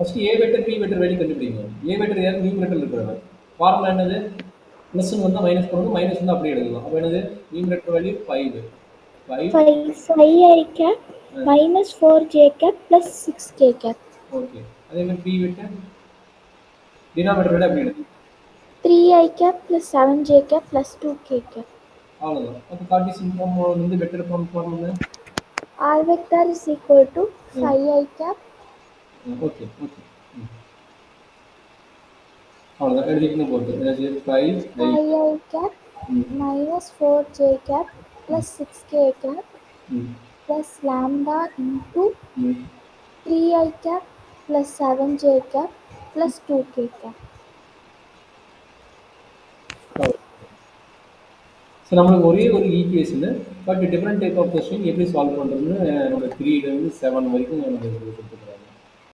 First A vector B vector value கண்டுபிடிங்க. A vector யார் நியூமரேட்டர்ல இருக்கிறது. ஃபார்முலா என்னது? ப்ளஸ் வந்தா மைனஸ் போடணும், மைனஸ் வந்தா அப்படியே எழுதலாம். அப்போ என்னது? Numerator value 5. 5 cap minus 4j cap plus 6k cap. Okay. அதே மாதிரி பி வெக்டர் டினாமினேட்டர் வேல்யூ அப்படி எழுது. 3i cap plus 7j cap plus 2k cap. அவ்வளவுதான். அப்போ கார்ட்டீசியன் ஃபார்ம் வந்து வெக்டர் ஃபார்ம் என்ன? R vector is equal to 5i cap. Okay okay. அவ்வளோதான் எழுதிட்டு போகுது. என்னது? 5i cap minus 4j cap plus 6k cap plus lambda into 3i cap plus 7j cap plus 2k cap. So நம்மளுக்கு ஒரே ஒரு equation, but different type of question எப்படி solve பண்ணுறதுன்னு நம்ம 3 to 7 வரைக்கும் நம்ம கொடுத்துருக்கோம்.